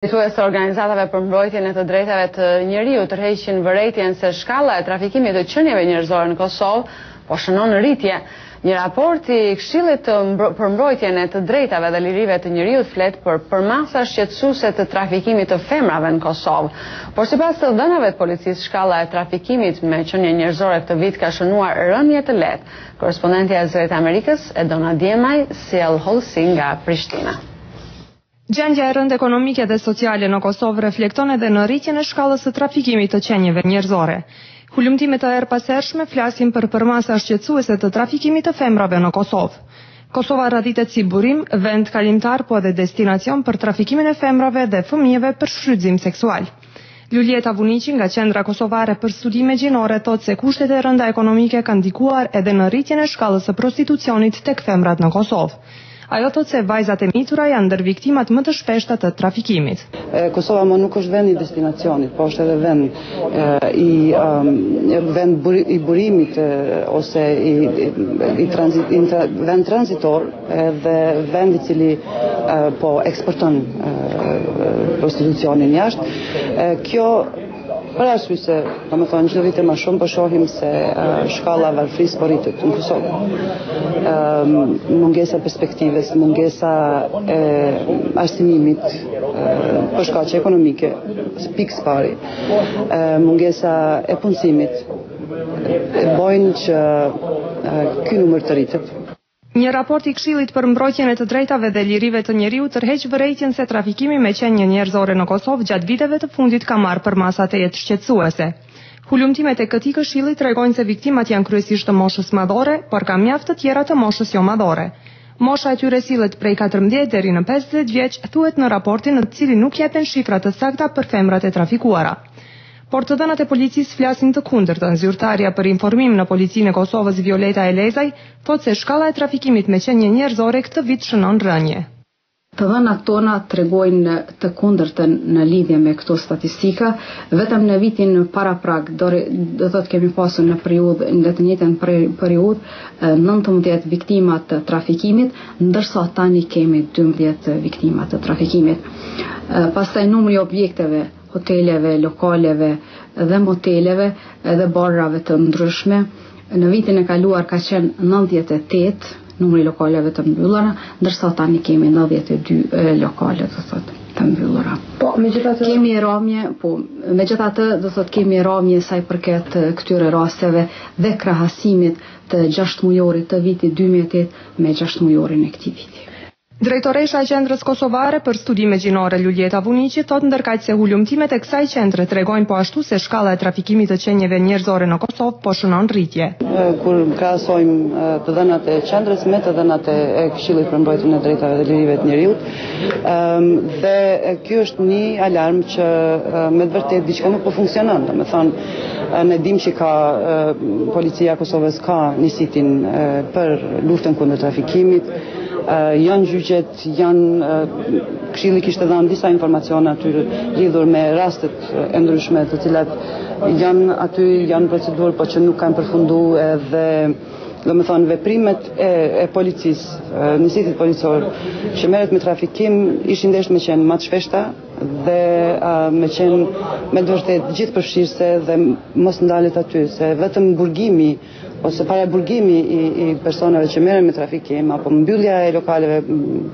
Drejtues të organizatave për mbrojtjen e të drejtave të njeriut tërheqin vërejtjen se shkalla e trafikimit të qenieve njerëzore në Kosovë po shënon rritje. Një raport i Këshillit për mbrojtjen e të drejtave dhe lirive të njeriut flet për përmasa shqetësuese të trafikimit të femrave në Kosovë. Por sipas të dhënave të policisë, shkalla e trafikimit me qenie njerëzore këtë vit ka shënuar rënje të lehtë. Korrespondenti e Zërit Amerikës, Edona Djemaj, sjell hollësi nga Prishtina. Gjendja e rëndë ekonomike dhe sociale në Kosovë reflekton edhe në rritjen e shkallës së trafikimit të qenieve njerëzore. Hulumtimet e erëpashershme flasin për përmasa shqetësuese të trafikimit të femrave në Kosovë. Kosova raditet si burim, vend kalimtar po edhe destinacion për trafikimin e femrave dhe fëmijëve për shfrytëzim seksual. Luljeta Vuniqi nga Qendra Kosovare për Studime Gjinore thotë se kushtet e rënda ekonomike kanë ndikuar edhe në rritjen e shkallës së prostitucionit tek femrat në Kosovë. Ajo thotë se vajzat e mitura janë ndër viktimat më të shpeshta të trafikimit. Kosova më nuk është vend i destinacionit, po është edhe vend i burimit ose vend transitor dhe vend i cili po eksporton prostitucionin jashtë. Kjo për arsye se, domethënë, çdo vit më shumë po shohim se shkalla varfërisë po rritet në Kosovë. Mungesa perspektives, mungesa e arsimimit për shkaqe ekonomike, pikë pari, mungesa e punësimit bojnë që ky numër të rritet. Një raport i Këshillit për mbrojtjen e të drejtave dhe lirive të njeriut tërheq vërejtjen se trafikimi me qenie njerëzore në Kosovë gjatë viteve të fundit ka marrë përmasa të jetë shqetësuese. Hulumtimet e këtij këshilli tregojnë se viktimat janë kryesisht të moshës madhore, por ka mjaft të tjera të moshës jo madhore. Mosha e tyre sillet prej 14 deri në 50 vjeç, thuhet në raportin në të cilin nuk jepen shifra të sakta për femrat e trafikuara. Por të dhënat e policisë flasin të kundërtën. Zyrtarja për informim në Policinë e Kosovës Violeta Elezaj thotë se shkalla e trafikimit me qenie njerëzore këtë vit shënon rënje. Të dhënat tona tregojnë të kundërtën në lidhje me këto statistika. Vetëm në vitin para prag, do thotë kemi pasur në të njëjtën periudhë 19 viktima të trafikimit, ndërsa tani kemi 12 viktima të trafikimit. Pastaj numri i objekteve, hoteleve, lokaleve dhe moteleve dhe barrave të ndryshme. Në vitin e kaluar ka qenë 98 numri lokaleve të mbyllura, ndërsa tani kemi 92 lokale të mbyllura. Po, megjithatë kemi rrëmje, megjithatë do thotë kemi rrëmje sa i përket këtyre rasteve dhe krahasimit të 6 mujorit të vitit 2008 me 6 mujorin e këtij viti. Drejtoresha e Qendrës Kosovare për Studime Gjinore Luljeta Vuniqi thotë ndërkaq se hulumtimet e kësaj qendre tregojnë po ashtu se shkalla e trafikimit të qenieve njerëzore në Kosovë po shënon rritje. Kur krahasojmë të dhënat e qendrës me të dhënat e Këshillit për mbrojtjen e drejtave dhe lirive të njeriut, dhe ky është një alarm që me të vërtetë diçka nuk po funksionon. Domethënë, ne dimë që ka policia e Kosovës ka një sitin për luftën kundër trafikimit. Janë gjyqet, Këshilli kishte dhënë disa informacione aty lidhur me rastet e ndryshme të cilat janë procedurë po që nuk kanë përfunduar edhe domethënë veprimet e policisë, njësitit policor që merret me trafikim ishin ndesh me qenë më të shpeshta dhe me qenë me të vërtetë gjithë përfshirëse dhe mos ndalet aty se vetëm burgimi ose para burgimi i personave që merren me trafikim apo mbyllja e lokaleve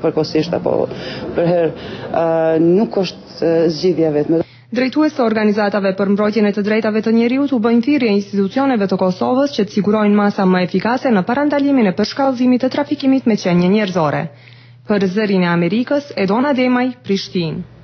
përkohësisht apo për herë nuk është zgjidhja vetme. Drejtues të organizatave për mbrojtjen e të drejtave të njeriut u bëjnë thirrje institucioneve të Kosovës që të sigurojnë masa më efikase në parandalimin e përshkallëzimit të trafikimit me qenie njerëzore. Për Zërin e Amerikës, Edona Djemaj, Prishtinë.